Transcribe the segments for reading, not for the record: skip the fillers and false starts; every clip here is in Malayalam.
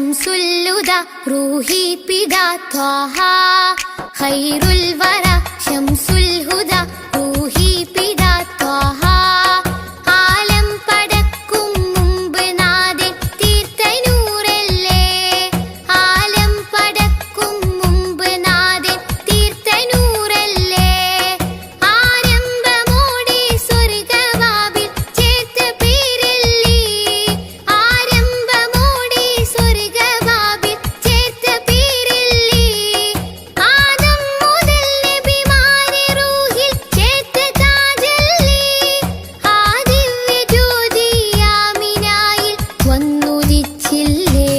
ശംസുല്ലുദ റൂഹി പിദാ ത്വാഹ ഖൈറുൽ വറ ശംസുൽ ഹുദ റൂഹി പിദാ ത്വാഹ ആലം പടക്കും മുമ്പ് നാഥൻ തീർത്ത നൂറല്ലേ ആലം പടക്കും മുമ്പ് നാഥൻ തീർത്ത നൂറല്ലേ ആരംഭമോടെ സ്വർഗവാതിൽ ചേർത്ത പേരല്ലേ ആരംഭമോടെ സ്വർഗവാതിൽ ചേർത്ത പേരല്ലേ ആദം മുതൽ നബിമാരെ റൂഹിൽ ചേർത്ത താജല്ലേ ആ ദിവ്യ ജ്യോതി ആമിനായിൽ വന്നുദിച്ചില്ലേ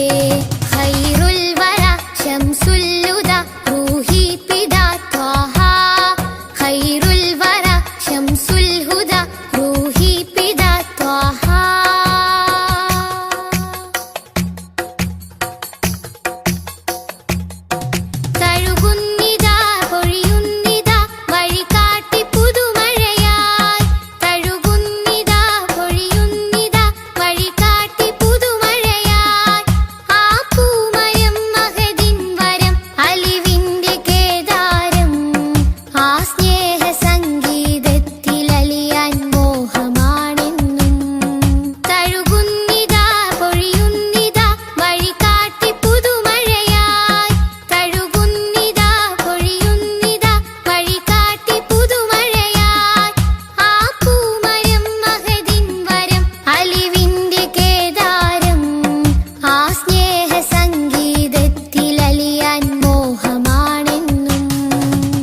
ഖൈറുൽ വറ ശംസുല്ലുദ റൂഹി പിദാ ത്വാഹ ഖൈറുൽ വറ ശംസുൽ ഹുദ റൂഹി പിദാ ത്വാഹ തഴുകുന്നിതാ പൊഴിയുന്നിതാ വഴികാട്ടി പുതുമഴയായി തഴുകുന്നിതാ പൊഴിയുന്നിതാ വഴികാട്ടി പുതുമഴയായി ആ പൂമരം മഹദിൻ വരം അലിവിന്റെ കേദാരം ആ സ്നേഹ സംഗീതത്തിൽ അലിയാൻ മോഹമാണെന്നും തഴുകുന്നിതാ പൊഴിയുന്നിതാ വഴികാട്ടി പുതുമഴയായി തഴുകുന്നിതാ പൊഴിയുന്നിതാ വഴികാട്ടി പുതുമഴയായി ആ പൂമരം മഹദിൻ വരം അലിവിന്റെ കേദാരം ആ സ്നേഹ സംഗീതത്തിൽ അലിയാൻ മോഹമാണെന്നും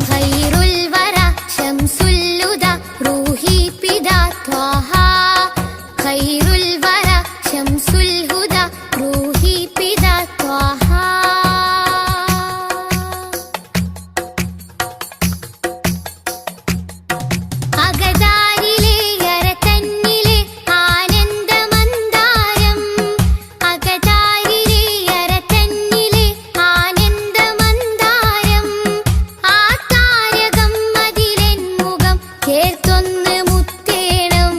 ഖൈറുൽ വറ ശംസുല്ലുദ റൂഹി പിദാ ത്വാഹ ഖൈറുൽ വറ ശംസുൽ ഹുദ റൂഹി പിദാ ത്വാഹ അകതാരിലെ അരതന്നിലെ ആനന്ദമന്ദാരം അകതാരിലെ അരതന്നിലെ ആനന്ദമന്ദാരം ആ താരകം അതിലെൻ മുഖം ചേർത്തൊന്ന് മുത്തേണം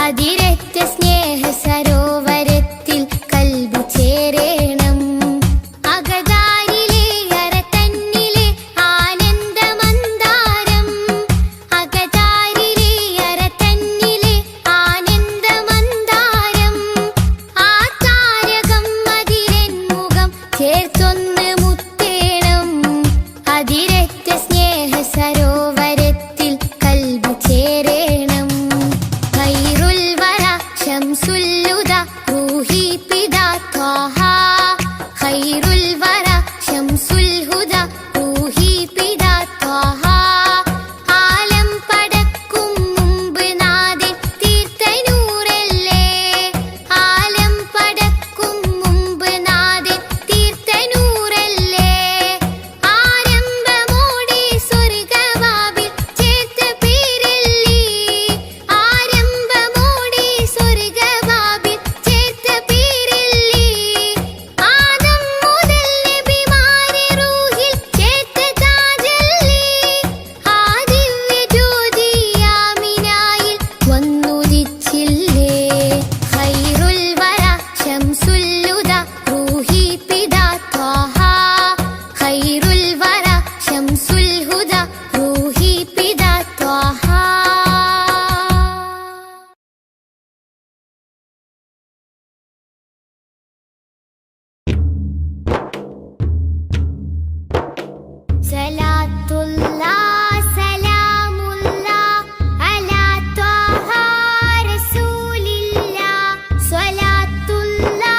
അതിരറ്റ സ്നേഹ സരോവരത്തിൽ കൽബ് ചേരേണം അകതാരിലെ അരതന്നിലെ ആനന്ദമന്ദാരം അകതാരിലെ അരതന്നിലെ ആനന്ദമന്ദാരം ആ താരകം അതിലെൻ മുഖം ചേർത്തൊന്ന് മുത്തേണം അതിരറ്റ സ്നേഹ സരോവരത്തിൽ കൽബ് ചേരേണം ഖൈറുൽ വറ ശംസുല്ലുദ റൂഹി പിദാ ത്വാഹ ഖൈറുൽ വറ ശംസുൽ ഹുദ റൂഹി പിദാ ത്വാഹ ആലം പടക്കും മുമ്പ് നാഥൻ തീർത്ത നൂറല്ലേ ആലം പടക്കും മുമ്പ് നാഥൻ തീർത്ത നൂറല്ലേ ആരംഭമോടെ സ്വർഗവാതിൽ ചേർത്ത പേരല്ലേ ആരംഭമോടെ സ്വർഗവാതിൽ ചേർത്ത പേരല്ലേ ആദം മുതൽ നബിമാരെ റൂഹിൽ ചേർത്ത താജല്ലേ ആ ദിവ്യ ജ്യോതി ആമിനായിൽ വന്നുദിച്ചില്ലേ ഖൈറുൽ വറ ശംസുല്ലുദ റൂഹി പിദാ ത്വാഹ ഖൈറുൽ വറ ശംസുൽ ഹുദ റൂഹി പിദാ ത്വാഹ സലാത്തുല്ലാഹ് സലാമുല്ലാഹ് അലാ ത്വാഹ റസൂലില്ലാഹ് സ്വലാത്തുല്ലാഹ്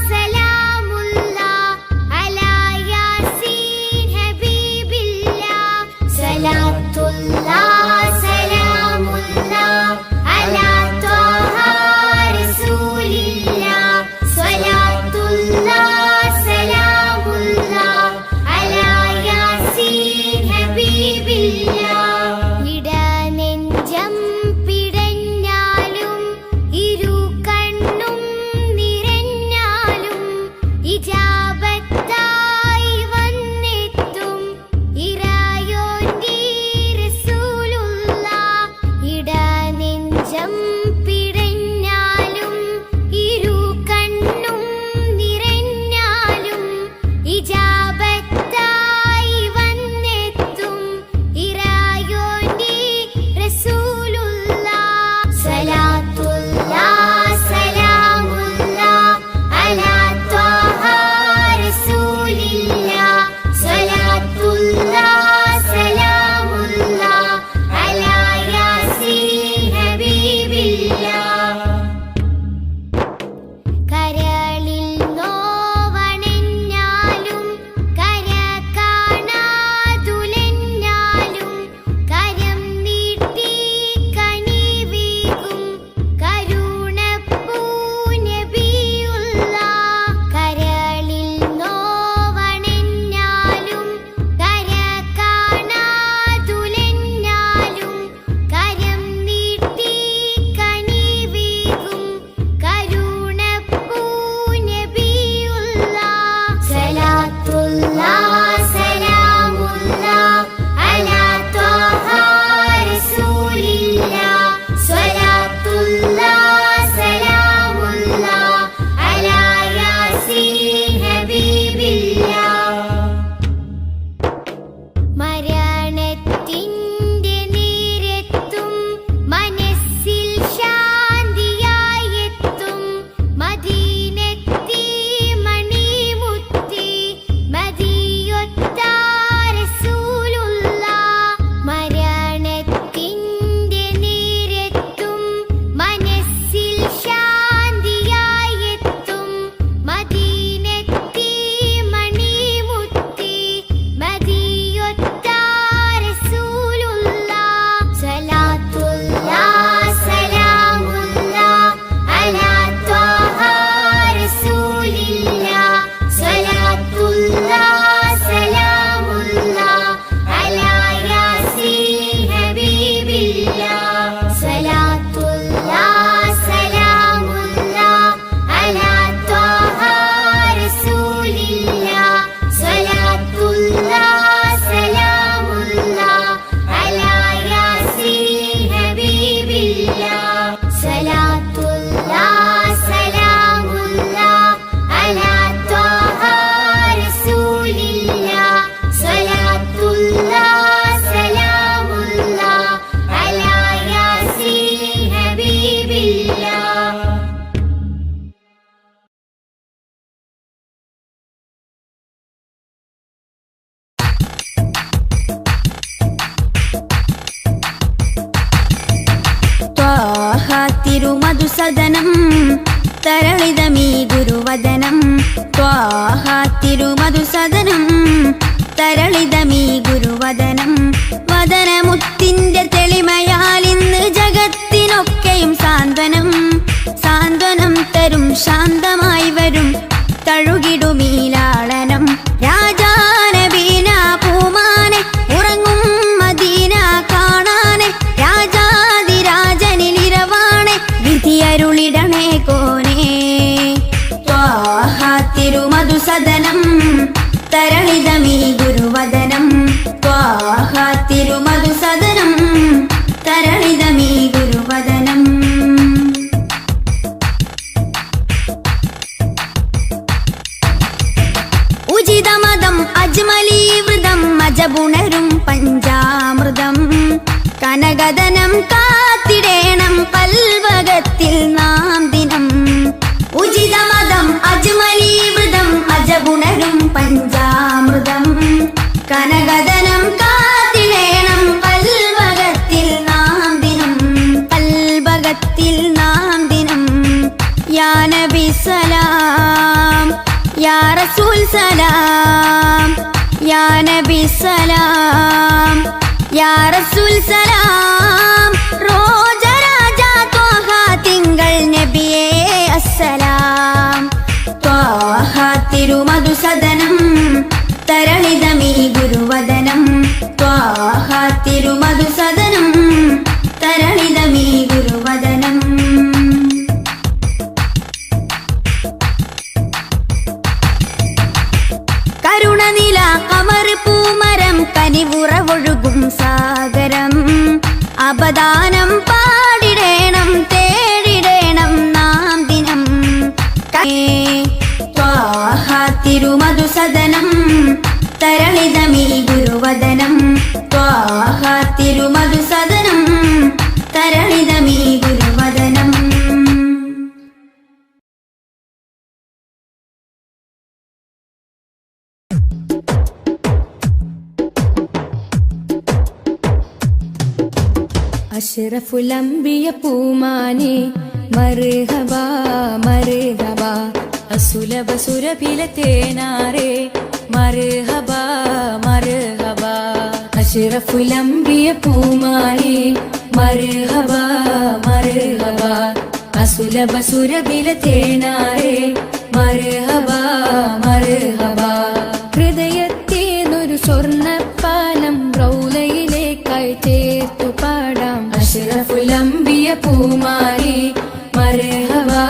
സലാമുല്ലാഹ് അലാ യാസീൻ ഹബീബില്ലാഹ് സലാത്തുല്ലാഹ് സലാമുല്ലാഹ് അലാ ത്വാഹ റസൂലില്ലാഹ് സ്വലാത്തുല്ലാഹ് സലാമുല്ലാഹ് അലാ യാസീൻ ഹബീബില്ലാഹ് ഇടനെഞ്ചം പിടഞ്ഞാലും ഇരു കണ്ണും നിറഞ്ഞാലും ഇജാബത്തായി വന്നെത്തും ഇറായോന്റെ റസൂൽ മധുസദനം തരളിതമീ ഗുരുവദനം ത്വാഹ തിരുമധുസദനം തരളിതമീ ഗുരുവദനം വദനമുത്തിന്റെ തെളിമയാൽ ഇന്ന് ജഗത്തിനൊക്കെയും സാന്ത്വനം സാന്ത്വനം തരും ശാന്തമായി വരും തഴുകിടുമീലാളനം രാജാനബീന പൂമാനെ ഉറങ്ങും മദീന കാണാനെ രാജാതിരാജനിലിരവാണെ വിധിയരുളിടണേ കോനേ ത്വാഹ തിരുമധുസദനം തരളിതമീ ഗുരുവദനം ത്വാഹ തിരുമധുസദനം തരളിതമീ ഗുരുവദനം ഉചിതമതം അജ്മലീവൃതം അജബുണരും പഞ്ചാമൃതം കനകദനം കാത്തിടേണം കൽവകത്തിൽ നാം ദിനം ഉചിതമതം അജ്മലീവൃതം അജബുണരും പഞ്ചാമൃതം കനകദനം കാത്തിടേണം കൽവകത്തിൽ നാം ദിനം കൽവകത്തിൽ നാം ദിനം യാ നബി സലാം യാ റസൂൽ സലാം യാ നബി സലാം യാ റസൂൽ സലാം റോജ രാജ ത്വാഹ തിങ്കൾ നബിയേ അസ്സലാം ത്വാഹ തിരുമധുസദനം തരളിതമീ ഗുരുവദനം ത്വാഹ തിരുമധുസദനം തരളിതമീ ഗുരുവദനം കരുണനില കമർ പൂമരം കനിവുറവൊഴുകും സാഗരം അപദാനം പാടിടേണം തേടിടേണം നാം ദിനം ത്വാഹ തിരുമധുസദനം തരളിതമീ ഗുരുവദനം ത്വാഹ തിരുമധുസദനം തരളിതമീ ഗുരുവദനം അഷ്റഫുൽ അംബിയ പൂമാനെ മർഹബാ മർഹബാ അസുലഭ സുരഭില തേനാരെ മർഹബാ മർഹബാ അഷ്റഫുൽ അംബിയ പൂമാനെ മർഹബാ മർഹബാ അസുലഭ സുരഭില തേനാരെ മർഹബാ മർഹബാ ഹൃദയത്തേനൊരു സ്വർണ്ണപ്പാലം റൗലയിലേക്കായി ചേർത്തു പാടാം അഷ്റഫുൽ അംബിയ പൂമാനെ മർഹബാ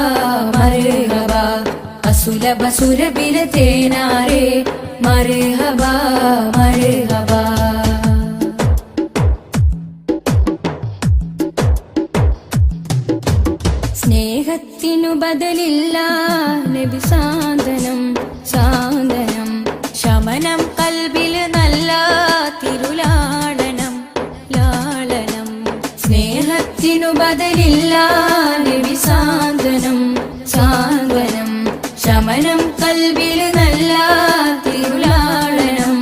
മർഹബാ അസുലഭ സുരഭില തേനാരെ മർഹബാ മർഹബാ സ്നേഹത്തിനു ബദലില്ല നബി സാന്ത്വനം സാന്ത്വനം ശമനം കൽബിൽ നല്ല തിരുലാളനം ലാളനം സ്നേഹത്തിനു ബദലില്ല നബി സാന്ത്വനം സാന്ത്വനം ശമനം കൽബിൽ നല്ല തിരുലാളനം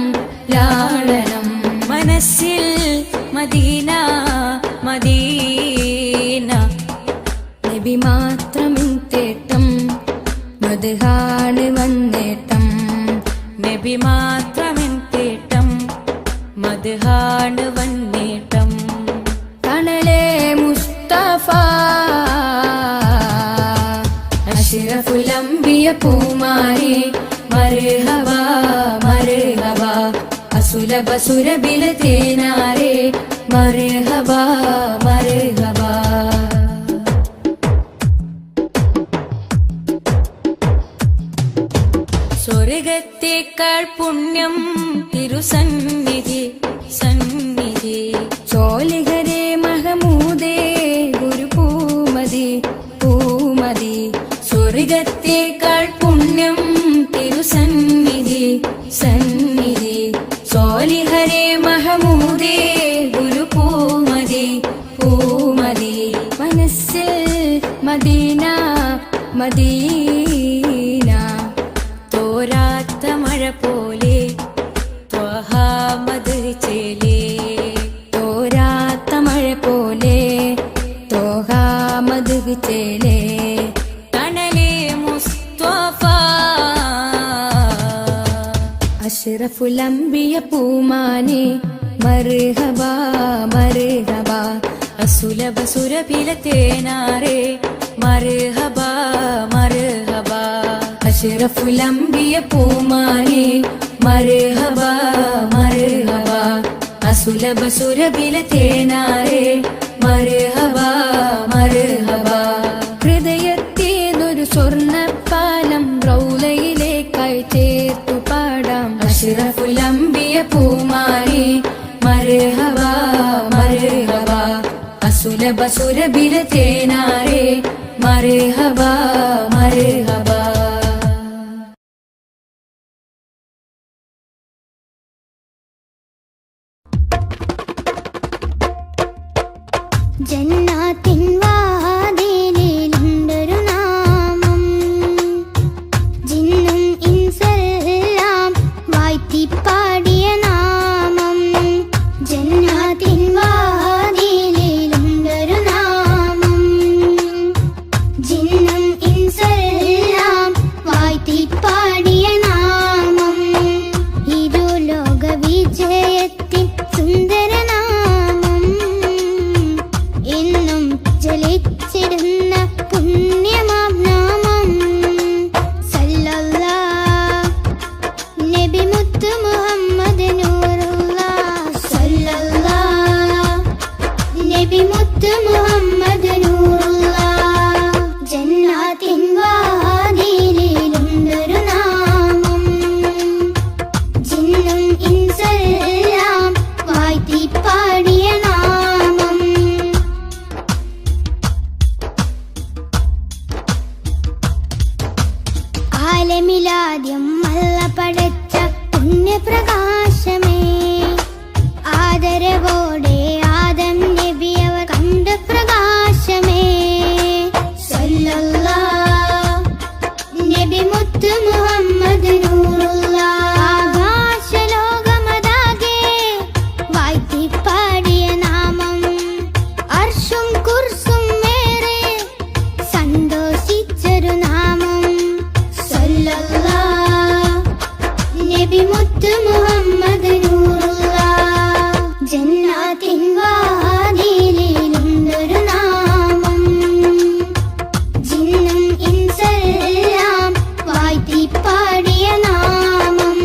ലാളനം മനസ്സിൽ മദീന മദീന നബി മാത്രമിൻ തേട്ടം മദ്ഹാണ് വന്നേട്ടം നബി മാത്രമിൻ തേട്ടം മദ്ഹാണ് വന്നേട്ടം തണലേ മുസ്തഫ അഷ്റഫുൽ അംബിയ പൂമാനെ മർഹബാ മർഹബാ അസുലഭ സുരഭില തേനാരെ മർഹബാ മർഹബാ സ്വർഗത്തേക്കാൾ പുണ്യം തിരുസന്നിധി സന്നിധി ചോലിഹരേ മഹമൂദേ ഗുരു പൂമതി പൂമതി സ്വർഗത്തേക്കാൾ പുണ്യം തിരുസന്നിധി സന്നിധി ചോലിഹരേ മഹമൂദേ ഗുരു പൂമതി പൂമതി മനസ്സിൽ മദീന മദീന തോരാത്ത മഴ പോലെ ത്വഹാ മദ് ചേലേ തോരാത്ത മഴ പോലെ ത്വഹാ മദ് ചേലേ അഷ്റഫുൽ അംബിയ പൂമാനെ മർഹബാ മർഹബാ അസുലഭ സുരഭില തേനാരെ മർഹബാ മർഹബാ അഷ്റഫുൽ അംബിയ പൂമാനെ മർഹബാ മർഹബാ അസുലഭ സുരഭില തേനാരെ മർഹബാ മർഹബാ ഹൃദയത്തേതൊരു സ്വർണ്ണപ്പാലം റൗലയിലേക്കായി ചേർത്തു പാടാം അഷ്റഫുൽ അംബിയ പൂമാനെ മർഹബാ മർഹബാ അസുലഭ സുരഭില തേനാരെ മർഹബാ മർഹബാ ജന്നാത്തിൻ വാതിലിലുണ്ടൊരു നാമം ജിന്നും ഇൻസെല്ലാം വാഴ്ത്തിപ്പാടിയ നാമം ജന്നാത്തിൻ വാതിലിലുണ്ടൊരു നാമം ജിന്നും ഇൻസെല്ലാം വാഴ്ത്തിപ്പാടിയ നാമം ഇരുലോക വിജയത്തിൻ സുന്ദരനാമം എന്നും ജലിച്ചിടുന്ന പുണ്യമാം നാമം സല്ലല്ലാഹ് നബി മുത്ത് മുഹമ്മദ് നൂറുല്ലാഹ് സല്ലല്ലാഹ് നബി മുത്ത് മുഹമ്മദ് നൂറുല്ലാഹ് ജന്നാത്തിൻ വാതിലിലുണ്ടൊരു നാമം ജിന്നും ഇൻസെല്ലാം വാഴ്ത്തിപ്പാടിയ നാമം ആലമിലാദ്യം അല്ല പടച്ച പുണ്യപ്രകാശമേ ആദരവോടെ ആദം നബി അവർ കണ്ട പ്രകാശമേ സല്ലല്ലാഹ് നബി മുത്ത് മുഹമ്മദ് നൂറുല്ലാഹ് ആകാശലോകമതാകെ വാഴ്ത്തിപ്പാടിയ നാമം അർശും കുർസും മേറെ സന്തോഷിച്ചൊരു നാമം സല്ലല്ലാഹ് നബി മുത്ത് മുഹമ്മദ് നൂറുല്ലാഹ് ജന്നാത്തിൻ വാതിലിലുണ്ടൊരു നാമം ജിന്നും ഇൻസെല്ലാം വാഴ്ത്തിപ്പാടിയ നാമം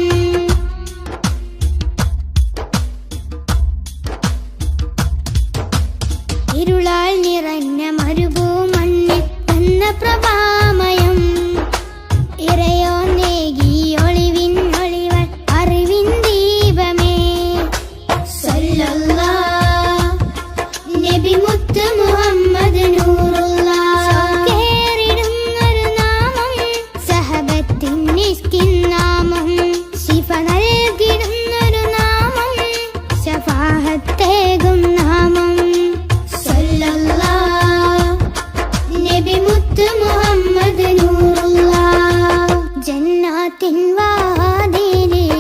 ഇരുളാൽ നിറഞ്ഞ മരുഭൂമണ്ണിൽ വന്ന പ്രഭാമയം ഇറയോ നേകി ഒളിവിൻ ഒളിവൻ അറിവിൻ ദീപമേ സല്ലല്ലാഹ് നബി മുത്ത് മുഹമ്മദ് നൂറുല്ലാഹ് കേറിടുന്നൊരു നാമം സഹബത്തിൻ നിസ്കിൻ നാമം ശിഫ നൽകിടുന്നൊരു നാമം ശഫാഹത്തേകും നാമം സല്ലല്ലാഹ് നബി മുത്ത് മുഹമ്മദ് നൂറുല്ലാഹ് ജന്നാത്തിൻ വാതിലിലുണ്ടൊരു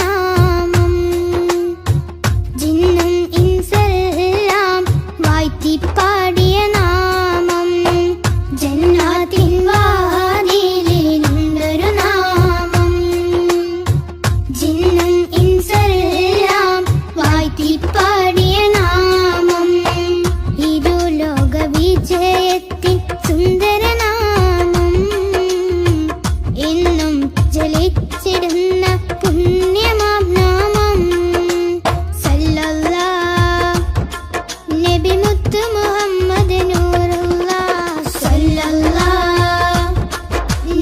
നാമം ജിന്നും ഇൻസെല്ലാം വാഴ്ത്തിപ്പാടിയ നാമം ജന്നാത്തിൻ വാതിലിലുണ്ടൊരു നാമം ജിന്നും ഇൻസെല്ലാം വാഴ്ത്തിപ്പാടിയ നാമം ഇരുലോക വിജയത്തിൻ സുന്ദരനാമം എന്നും ജലിച്ചിടുന്ന പുണ്യമാം നാമം സല്ലല്ലാഹ് നബി മുത്ത് മുഹമ്മദ് നൂറുല്ലാഹ് സല്ലല്ലാഹ്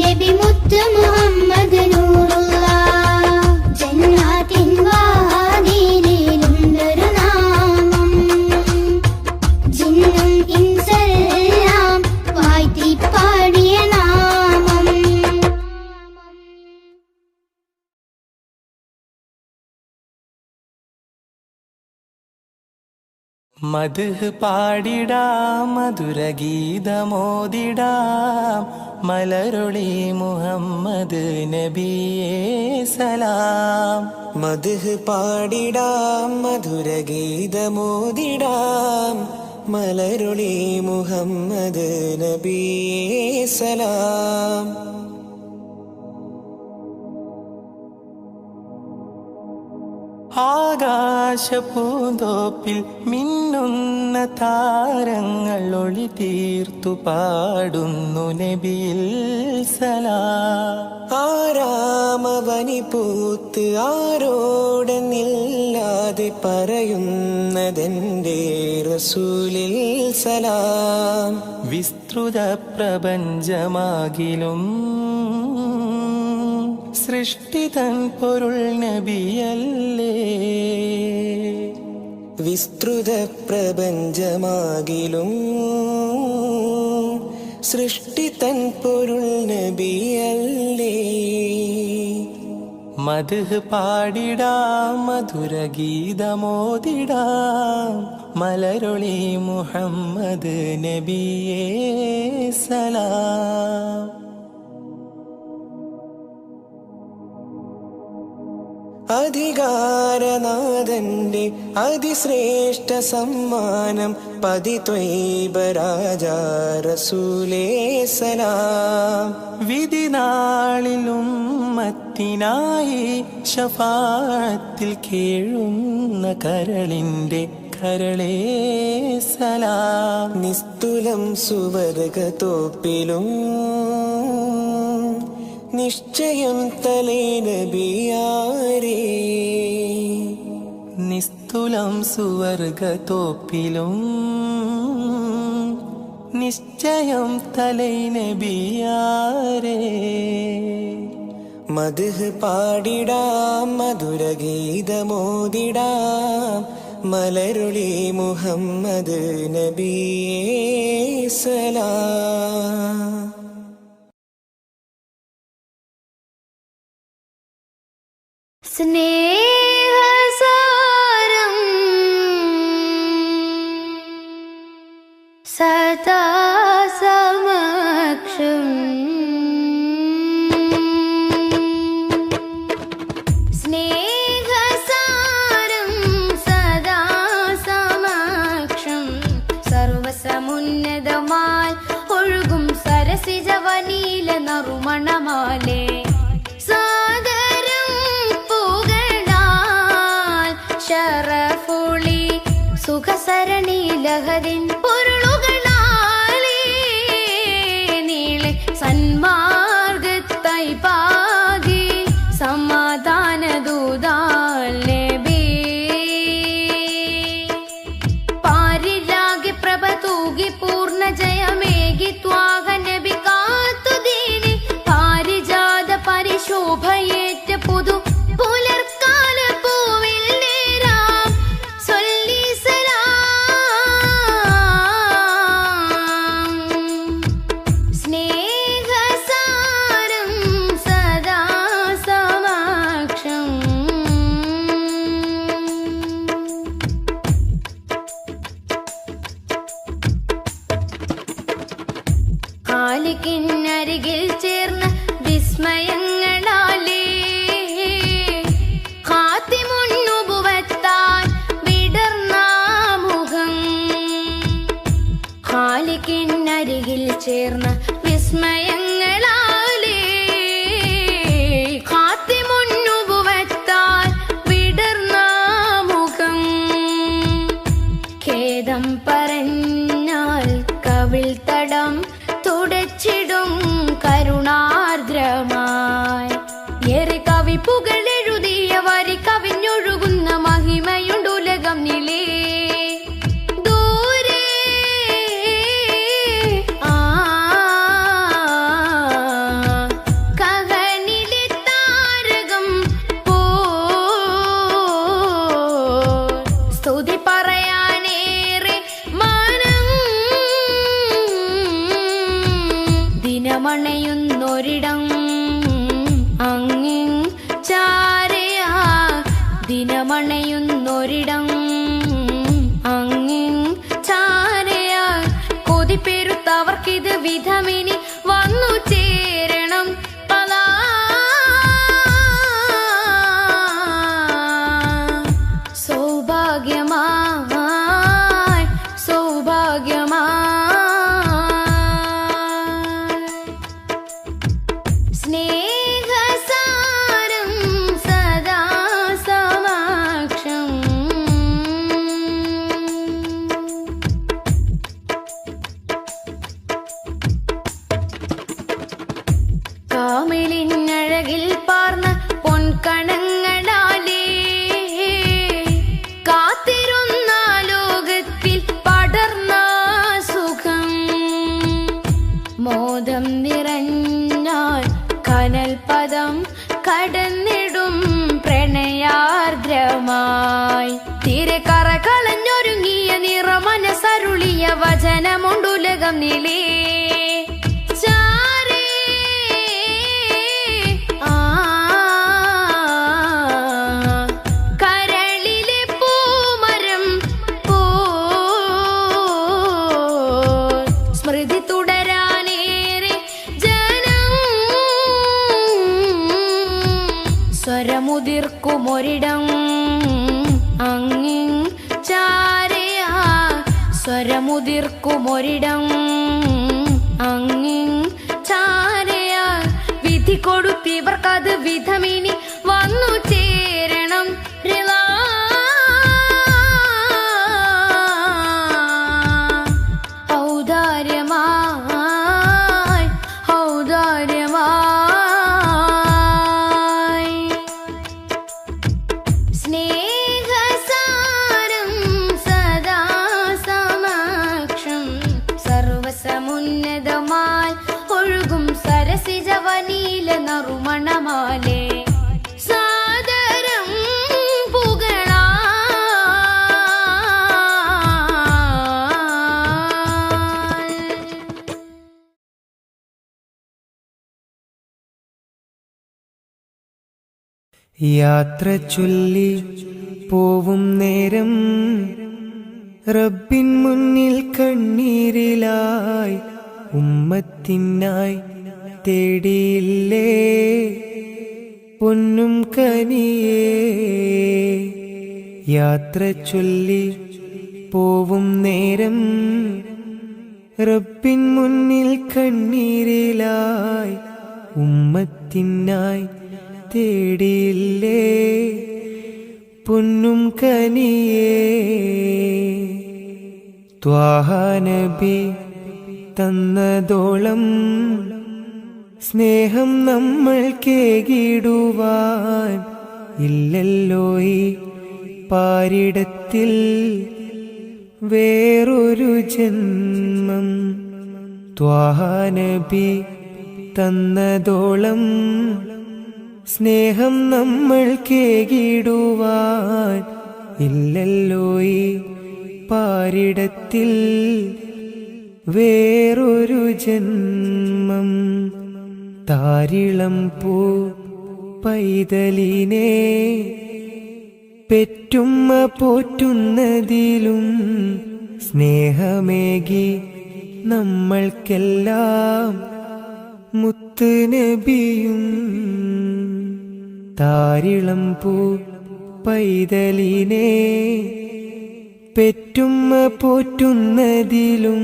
നബി മുത്ത് മുഹമ്മദ് നൂറുല്ലാഹ് ജന്നാത്തിൻ വാതിലിലുണ്ടൊരു നാമം ജിന്നും ഇൻസെല്ലാം വാഴ്ത്തിപ്പാടിയ നാമം മദ്ഹ് പാടിടാം മധുരഗീതമോദിടാം മലരൊളി മുഹമ്മദ് നബിയേ സലാം. മദ്ഹ് പാടിടാം മധുരഗീതമോദിടാം മലരൊളി മുഹമ്മദ് നബിയേ സലാം. ആകാശപൂന്തോപ്പിൽ മിന്നുന്ന താരങ്ങൾ ഒളി തീർത്തു പാടുന്നു നബിയിൽ സലാം. ആരാമവനി പൂത്ത് ആരോടെന്നില്ലാതെ പറയുന്നതെന്റെ റസൂലിൽ സലാം. വിസ്തൃത പ്രപഞ്ചമാകിലും സൃഷ്ടിതൻ പൊരുൾ നബിയല്ലേ. വിസ്തൃത പ്രപഞ്ചമാകിലും സൃഷ്ടിതൻ പൊരുൾ നബിയല്ലേ. മദ്ഹ് പാടിടാം മധുരഗീതമോദിടാം മലരൊളി മുഹമ്മദ് നബിയേ സലാം. അധികാരനാഥന്റെ അതിശ്രേഷ്ഠ സമ്മാനം പതിത്വൈബ രാജാ റസൂലേ സലാം. വിധിനാളിൽ ഉമ്മത്തിനായി ശഫാഅത്തിൽ കേഴുന്ന കരളിന്റെ കരളേ സലാം. നിസ്തുലം സുവർഗത്തോപ്പിലും നിശ്ചയം തലേ നബിയാരേ. നിസ്തുലം സുവർഗത്തോപ്പിലും നിശ്ചയം തലൈ നബിയാരേ. മദ്ഹ് പാടിടാം മധുരഗീതമോദിടാം മലരുളി മുഹമ്മദ് നബിയേ സലാം. സ്നേഹസാരം സദാ സമക്ഷം സ്നേഹസാരം സദാ സമക്ഷം സർവസമുന്നതമാൽ ഒഴുകും സരസിജവനീല നറുമണമാലേ. ശരഫുളി സുഖസരണി ലഹരിൻ പൊരുളുകളാലേ നീളെ സന്മാർഗത്തായി പാകി സമാധാന ദൂതാൽ നബി. പാരിലാകെ പ്രഭ തൂകി പൂർണ്ണ ജയമേകി ത്വാഹ നബി കാത്തുദീനി പാരിജാത പരിശോഭയേറ്റ പുതു പുലർക്കാല പൂവിൽ ിൽ ചേർന്ന വിസ്മയങ്ങളാലേ ഖാതിമുന്നുബുവത്താൻ വിടർന്ന മുഖം. ഖാലിക്കിനരികിൽ ചേർന്ന വിസ്മയങ്ങളാലേ ഖാതിമുന്നുബുവത്താൻ വിടർന്ന മുഖം. ഖേദം പറഞ്ഞാൽ കവിൾ തടം തുടച്ചിടും കരുണാർദ്രമായി. ഏറെ കവിപ്പുകളെഴുതിയ വരി കവിഞ്ഞൊഴുകുന്ന മഹിമയുണ്ടുലകം നിലേ. ദൂരെ കഹനിലെ താരകം പോ സ്തുതി പറയാനേറെ മാനം. ദിനമണയുന്നൊരിടം അങ്ങിൻ ചാരയാ. ദിനമണയുന്നൊരിടം അങ്ങിൻ ചാരയാ. കൊതിപ്പെരുത്തവർക്കിത് വിധമിനി വന്നു ചേരണം. പലാ സൗഭാഗ്യമാ സഹനമുണ്ടുലകം നീളേ ചാരേ കരളിലെ പൂമരം പോ സ്മൃതി തുടരാനേറെ ജനം സ്വരമുതിർക്കുമൊരിടം അങ്ങിൻ ചാരയാ സ്വരമുതിർക്കുമൊരിടം അങ്ങിൻ ചാരയാ വിധി കൊടുത്തിവർക്കത് വിധമിനി വന്നു ചേരണം റിളാ ഔദാര്യമായി ഔദാര്യമായി സ്നേഹസാരം സദാ സമക്ഷം സർവസമുന്നതമായി ഒഴുകും സരസിജവനീല നറുമണമാലേ സാദരം പുകളാ യാത്ര ചൊല്ലി പോവും നേരം റബ്ബിൻ മുന്നിൽ കണ്ണീരിലായി ഉമ്മത്തിനായി തേടിയില്ലേ പൊന്നും കനിയേ. യാത്ര ചൊല്ലി പോവും നേരം റബ്ബിൻ മുന്നിൽ കണ്ണീരിലായി ഉമ്മത്തിനായി തേടിയില്ലേ പൊന്നും കനിയേ. ത്വാഹ നബി തന്നതോളം സ്നേഹം നമ്മൾ കേകിടുവാൻ ഇല്ലല്ലോ ഈ പാരിടത്തിൽ വേറൊരു ജന്മം. ത്വാഹ നബി തന്നതോളം സ്നേഹം നമ്മൾ കേകിടുവാൻ ഇല്ലല്ലോ ഈ പാരിടത്തിൽ വേറൊരു ജന്മം. താരിളം പൂ പൈതലിനെ പെറ്റുമ്മ പോറ്റുന്നതിലും സ്നേഹമേകി നമ്മൾക്കെല്ലാം മുത്ത് നബിയും. താരിളം പൂ പൈതലിനെ പെറ്റുമ്മ പോറ്റുന്നതിലും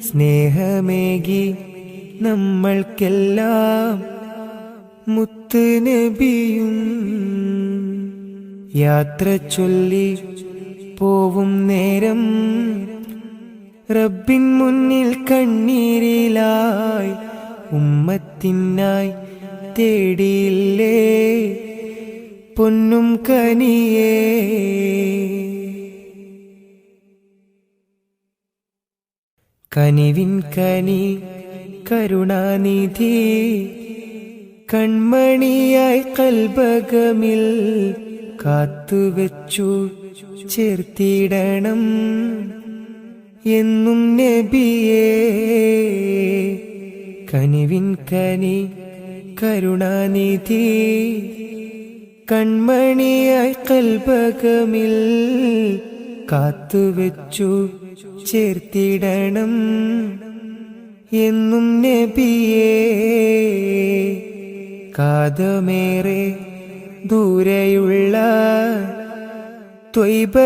സ്നേഹമേകി നമ്മൾക്കെല്ലാം മുത്ത് നബിയും. യാത്ര ചൊല്ലി പോവും നേരം റബ്ബിൻ മുന്നിൽ കണ്ണീരിലായി ഉമ്മത്തിനായി തേടിയില്ലേ പൊന്നും കനിയേ. കനിവിൻ കനി കരുണാനിധി കൺമണിയായി കൽബകമിൽ കാത്തുവെച്ചു ചേർത്തിടണം എന്നും നബിയേ. കനിവിൻ കനി കരുണാനിധി കൺമണിയായി കൽബകമിൽ കാത്തുവെച്ചു ചേർത്തിടണം എന്നും നബിയേ. കാതമേറെ ദൂരെയുള്ള ത്വയ്ബയിലാണെങ്കിലും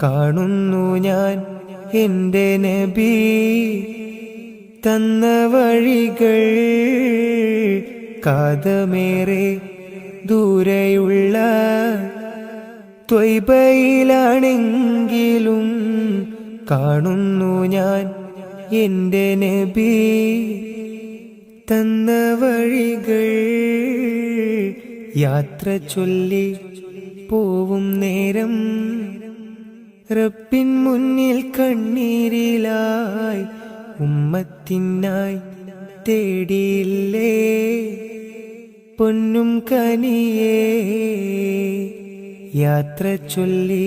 കാണുന്നു ഞാൻ എൻ്റെ നബി തന്ന വഴികൾ. കാതമേറെ ദൂരെയുള്ള ത്വയ്ബയിലാണെങ്കിലും കാണുന്നു ഞാൻ എൻ്റെ നബി തന്ന വഴികൾ. യാത്ര ചൊല്ലി പോവും നേരം റബ്ബിൻ മുന്നിൽ കണ്ണീരിലായി ഉമ്മത്തിനായി തേടിയില്ലേ പൊന്നും കനിയേ. യാത്ര ചൊല്ലി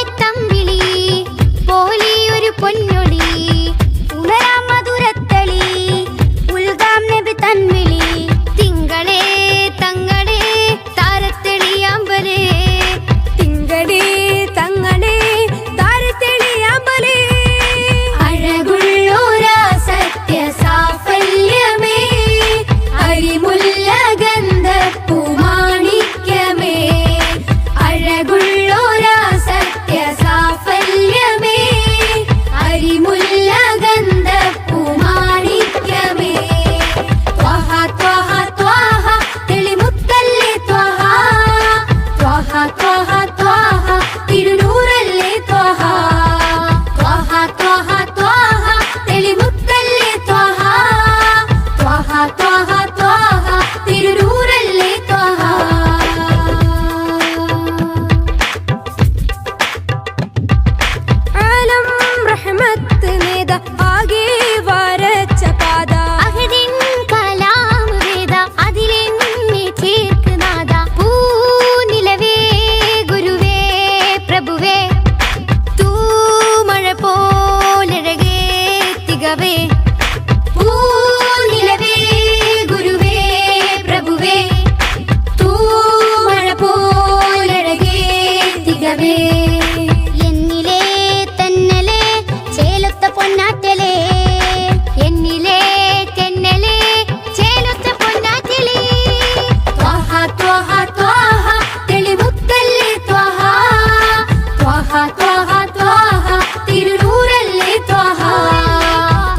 തിരുനൂറല്ലേ ത്വാഹ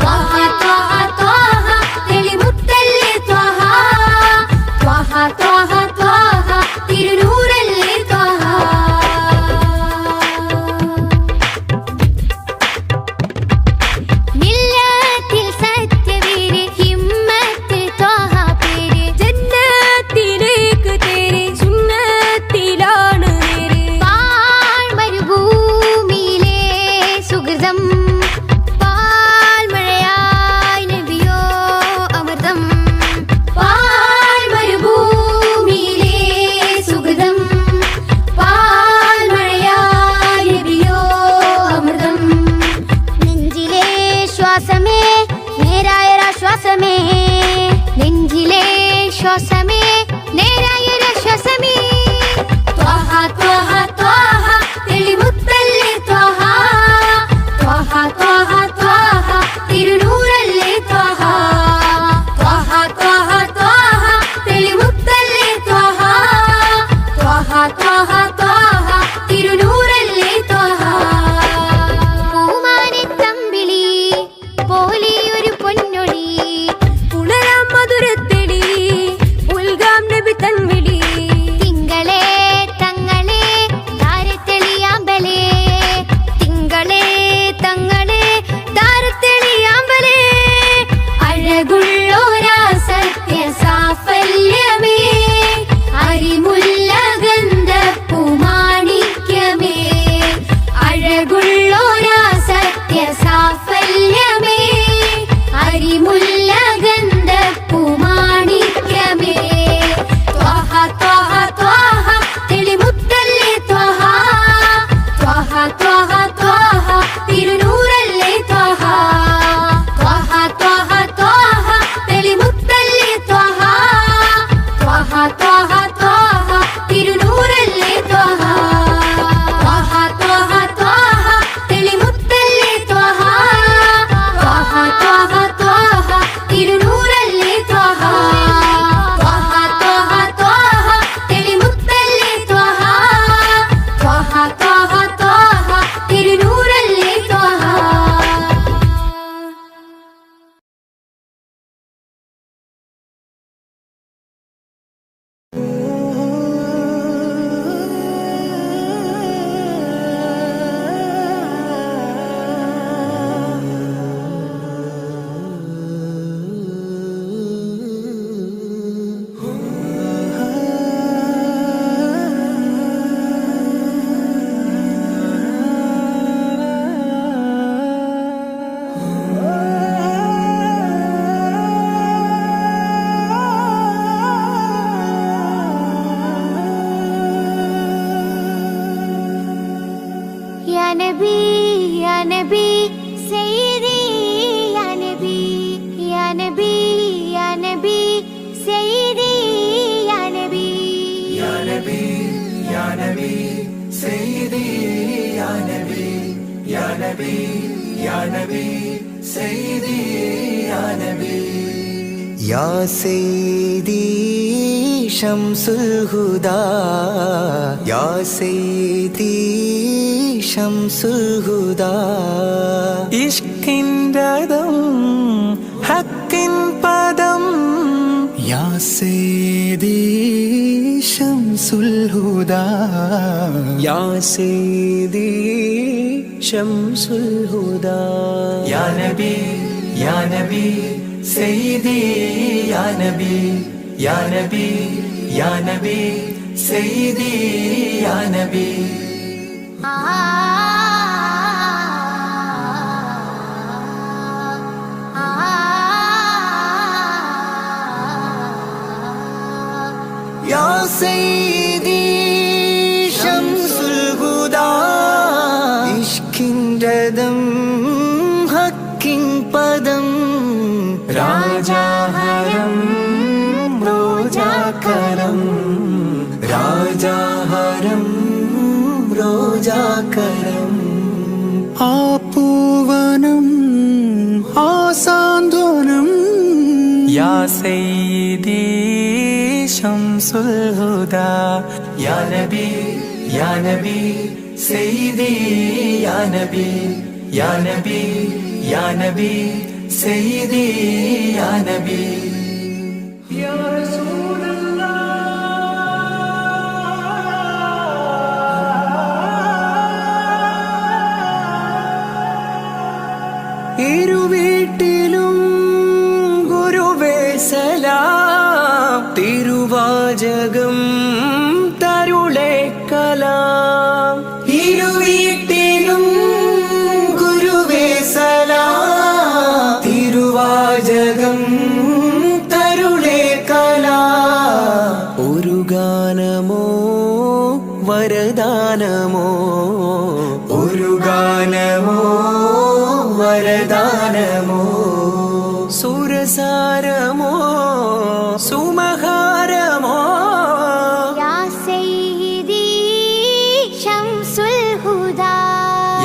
ത്വാഹ ത്വാഹ ത്വാഹ തെളിമുത്തല്ലേ ത്വാഹ ത്വാഹ ത്വാഹ ത്വാഹ തിരുനൂറല്ലേ ത്വാഹ മില്ലത്തിൽ സത്യവീര് ഹിമ്മത്ത് ത്വാഹ പേര് ജന്നത്തിലേക്ക് തേരെ സുന്നത്തിലാണ് നേരെ പാഴ്മരുഭൂമിയിലെ സുഹൃതം പാൽമഴയായി നബിയോ അമൃതം പാൽമരുഭൂമിയിലെ സുഗതം പാൽമഴയായി നബിയോ അമൃതം നെഞ്ചിലെ ശ്വാസമേ നേരായൊരാശ്വാസമേ നെഞ്ചിലെ ശ്വാസമേ നേരായൊരാശ്വാസമേ ത്വാഹ ത്വാഹ ത്വാഹ തെളിമുത്തല്ലേ ത്വാഹ ത്വാഹ ത്വാഹ ത്വാഹ തിരുനൂറല്ലേ ത്വാഹ ത്വാഹ ത്വാഹ ത്വാഹ തെളിമുത്തല്ലേ ത്വാഹ ത്വാഹ ത്വാഹ ത്വാഹ തിരുനൂറല്ലേ ത്വാഹ പൂമാനെത്തമ്പിളി പോലെയൊരു പൊന്നൊളി പുലരാം മധുരത്തെളി ഉൽഗാം നബി തൻവിളി തിങ്കളെ തങ്ങളെ താരത്തെളിയാമ്പലേ തിങ്കളെ തങ്ങളെ താരത്തെളിയാമ്പലേ അഴകുള്ളോരാ സത്യ സാഫല്യമേ അരിമുല്ല ഗന്ധപ്പുമാണിക്യമേ അഴകുള്ളോരാ സത്യ സാഫല്യമേ അരിമുല്ല ഗന്ധപ്പുമാണിക്യമേ ത്വാഹ ത്വാഹ ത്വാഹ തെളിമുത്തല്ലേ ത്വാഹ ത്വാഹ ത്വാഹ ത്വാഹ തിരുനൂറല്ലേ ത്വാഹ ത്വാഹ ത്വാഹ ത്വാഹ തെളിമുത്തല്ലേ ത്വാഹ ത്വാഹ ത്വാഹ ത്വാഹ തിരുനൂറല്ലേ ത്വാഹ ത്വാഹ ത്വാഹ ത്വാഹ തെളിമുത്തല്ലേ ത്വാഹ ത്വാഹ ത്വാഹ ത്വാഹ തിരുനൂറല്ലേ ത്വാഹ ത്വാഹ ത്വാഹ ത്വാഹ തെളിമുത്തല്ലേ ത്വാഹ ത്വാഹ ത്വാഹ ത്വാഹ തിരുനൂറല്ലേ ത്വാഹ യാ നബി സയ്യിദി യാ നബി യാ നബി യാ നബി സയ്യിദി യാ നബി യാ നബി യാ നബി സയ്യിദി യാ നബി യാ നബി യാ നബി സയ്യിദി യാ നബി യാ സയ്യിദി ശംസുൽ ഹുദാ യാ സയ്യിദി ശംസുൽ ഹുദാ ഇഷ്കിൻദം ഹക്കിൻ പദം യാ സയ്യിദി ശംസുൽ ഹുദാ യാ സയ്യിദി ശംസുൽ ഹുദാ യാ നബി യാ നബി സയ്യിദി യാ നബി യാ നബി യാ നബി സയ്യിദി യാ നബി യാ സയ്യിദി ശംസുൽ ഹുദാ ഇഷ്കിൻദം ഹക്കിൻ പദം രാജാഹരം റോജാകരം രാജാഹരം റോജാകരം ആ പൂവനം ആ സാന്ത്വനം യാ സയ്യിദി ശംസുൽ ഹുദാ യാ നബി യാ നബി സയ്യിദി യാ നബി या नबी या नबी सय्यदी या नबी या रसूल अल्लाह ഇരുവീട്ടിലും ഗുരുവേ സലാം തിരുവാചകം തരുളേ കലാം ഇരുവീട്ടിലും ഗുരുവേ സലാം തിരുവാചകം തരുളേ കലാം ഒരു ഗാനമോ വരദാനമോ ഒരു ഗാനമോ വരദാനമോ സുരസാരമോ സുമഹാരമോ യാ സയ്യിദി ശംസുൽ ഹുദാ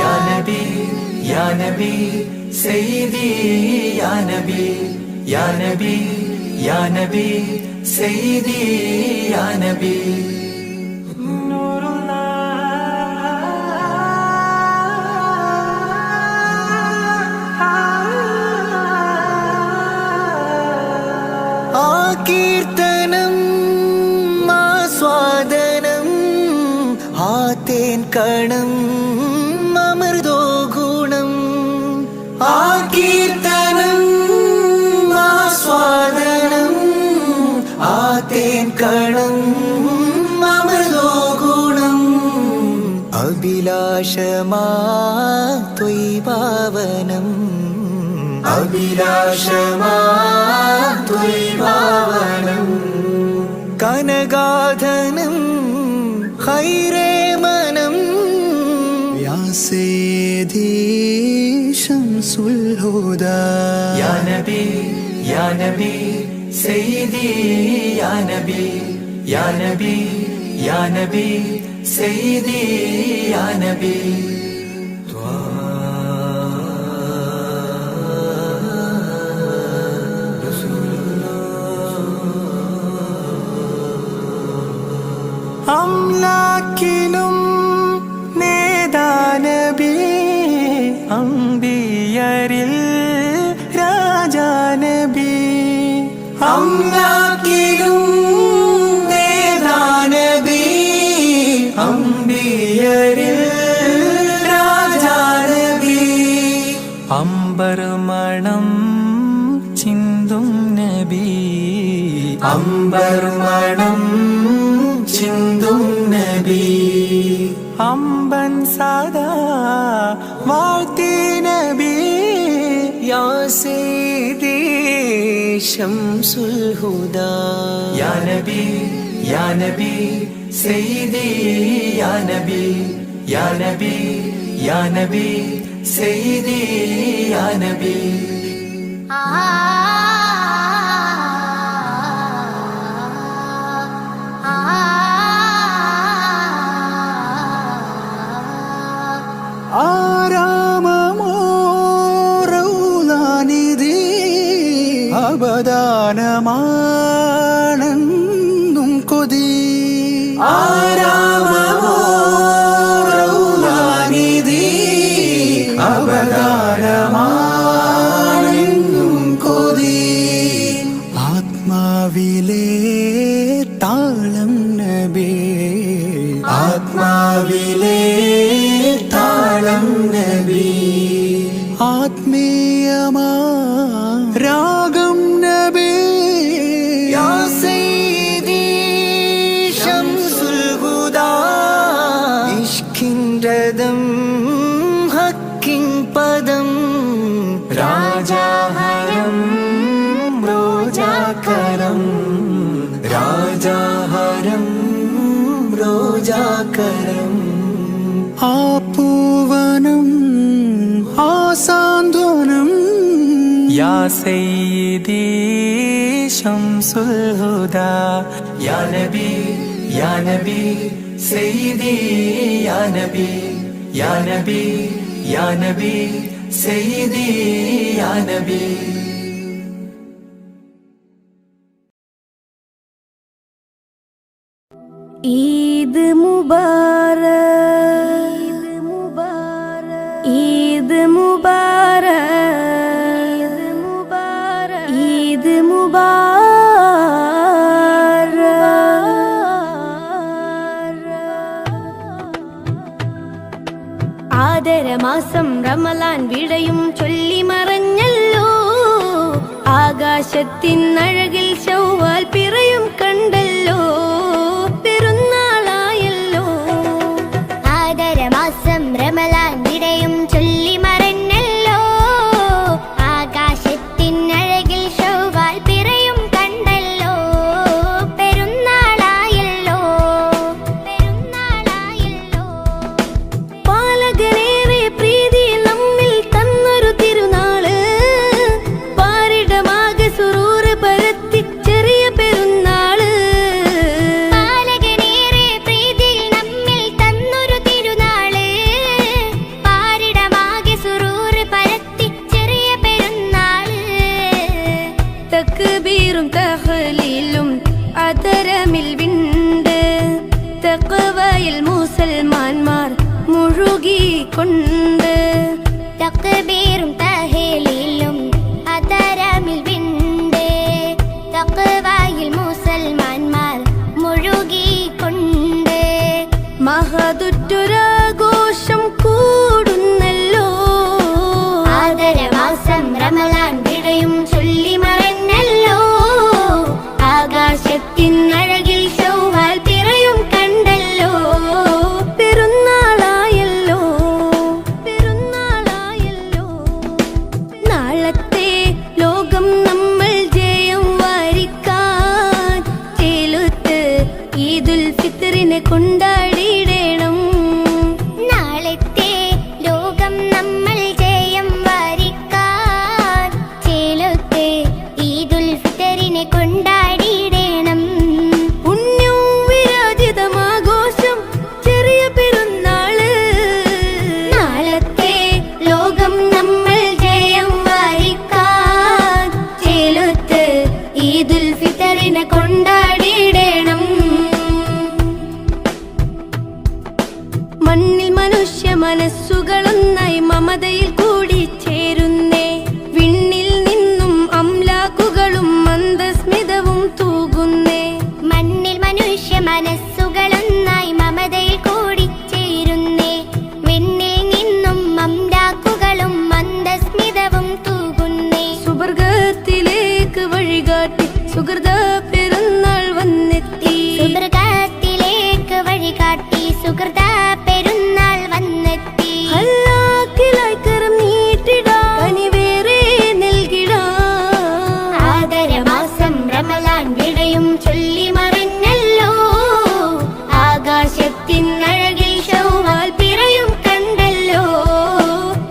യാ നബി യാ നബി സയ്യിദി യാ നബി യാ നബി യാ നബി സയ്യിദി യാ നബി കീർത്തനം ആസ്വാദനം ആതേൻ കണം അമൃതോ ഗുണം ആ കീർത്തനം ആസ്വാദനം ആതേൻ കണം അമൃതോ ഗുണം അഭിലാഷമാ ത്വൈഭാവനം അഭിലാഷമാ ത്വൈഭാവനം കനകാധനം ഖൈരേ മനം യാ സയ്യിദി ശംസുൽ ഹുദാ യാ നബി യാ നബി സയ്യിദി യാ നബി യാ നബി യാ നബി സയ്യിദി യാ നബി അംലാക്കിനും നേദാനബി അംബിയരിൽ രാജാനബി അംലാക്കിനും നേദാനബി അംബിയരിൽ രാജാനബി അംബർമണം ചിന്തും നബി അംബർമണം ചിന്തും നബി അമ്പൻ സദാ വാഴ്ത്തി നബി യാ സയ്യിദി ശംസുൽ ഹുദാ യാ നബി യാ നബി സയ്യിദി യാ നബി യാ നബി യാ നബി സയ്യിദി യാ നബി ആരാമമോ റൗലാനിധി അബദാനമാണെന്നും കൊതി ആരാമമോ റൗലാനിധി അബദാനമാണെന്നും കൊതി ആത്മാവിലെ താളം നബി ആത്മാവിലെ താളം നബി ആത്മീയമാ രാഗം നബി യാ സയ്യിദി ശംസുൽ ഹുദാ ഇഷ്കിൻ രഥം ഹക്കിൻ പദം രാജാഹരം റോജാകരം രാജാഹരം റോജാകരം ആ പൂവനം ആ സാന്ത്വനം യാ സയ്യിദി ശംസുൽ ഹുദാ യാ നബി യാ നബി സയ്യിദി യാ നബി യാ നബി യാ നബി സയ്യിദി യാ നബി ഈദ് മുബാരക് ഈദ് ഈദ് മുബാരക് ഈദ് മുബാരക്. ആദരമാസം റമളാൻ വിടയും ചൊല്ലി മറഞ്ഞല്ലോ, ആകാശത്തിനഴകിൽ ശൗവാൽ പിറയും കണ്ടല്ലോ, പെരുന്നാളായല്ലോ. ആദരമാസം റമളാൻ വിടയും ചൊല്ലി മറഞ്ഞല്ലോ, ആകാശത്തിനഴകിൽ ശൗവാൽ പിറയും കണ്ടല്ലോ, പെരുന്നാളായല്ലോ പെരുന്നാളായല്ലോ. പാലകനേറെ പ്രീതി നമ്മിൽ തന്നൊരു തിരുനാള്, പാരിടമാകെ സുറൂറ് പരത്തി ചെറിയ പെരുന്നാള്. പാലകനേറെ പ്രീതി നമ്മിൽ തന്നൊരു തിരുനാള്, പാരിടമാകെ സുറൂറ് പരത്തി ചെറിയ പെരുന്നാള്. തക്ബീറും തഹ്ലീലും അതരമിൽ വിണ്ട്, തഖ്വയിൽ മുസൽമാന്മാർ മുഴുകിക്കൊണ്ട്. തക്ബീറും തഹ്ലീലും അതരമിൽ വിണ്ട്, തഖ്വയിൽ മുസൽമാന്മാർ മുഴുകിക്കൊണ്ട്. മഹതുറ്റൊരാഘോഷം കൂടുന്നല്ലോ, ആദരമാസം റമളാൻ വിടയും ചൊല്ലി മറഞ്ഞല്ലോ, ആകാശത്തിനഴകിൽ ശൗവാൽ പിറയും കണ്ടല്ലോ, പെരുന്നാളായല്ലോ പെരുന്നാളായല്ലോ. നാളത്തെ ലോകം നമ്മൾ ജയം വാരിക്കാൻ ചേലുത്ത് ഈദുൽ ഫിത്റിനെ കൊണ്ടാടിയിടണം. നാളത്തെ ലോകം നമ്മൾ ജയം വാരിക്കാൻ ചേലൊത്ത് ഈദുൽ ഫിത്റിനെ കൊണ്ടാടിയിടണം. പുണ്യവും വിരാജിതമാഘോഷം ചെറിയ പെരുന്നാള്. നാളത്തെ ലോകം നമ്മൾ ജയം വാരിക്കാൻ ചേലൊത്ത് ഈദുൽ ഫിത്റിനെ കൊണ്ടാടിയിടണം. മണ്ണിൽ മനുഷ്യ മനസ്സുകളൊന്നായി മമതയിൽ കൂടി ചേരുന്നേ, വിണ്ണിൽ നിന്നും അംലാക്കുകളും മന്ദസ്മിതവും തൂകുന്നേ. മണ്ണിൽ മനുഷ്യ മനസ്സുകളൊന്നായി മമതയിൽ കൂടി ചേരുന്നേ, വിണ്ണിൽ നിന്നും അംലാക്കുകളും മന്ദസ്മിതവും തൂകുന്നേ. സുവർഗത്തിലേക്ക് വഴികാട്ടി സുഹൃത പെരുന്നാൾ വന്നെത്തി, സുവർഗത്തിലേക്ക് വഴികാട്ടി സുഹൃത പെരുന്നാൾ വന്നെത്തി. ഹല്ലാക്കിലായി കരം നീട്ടിടാം, കനിവേറെ നൽകിടാം. ആദരമാസം റമളാൻ വിടയും ചൊല്ലി മറഞ്ഞല്ലോ, ആകാശത്തിനഴകിൽ ശൗവാൽ പിറയും കണ്ടല്ലോ,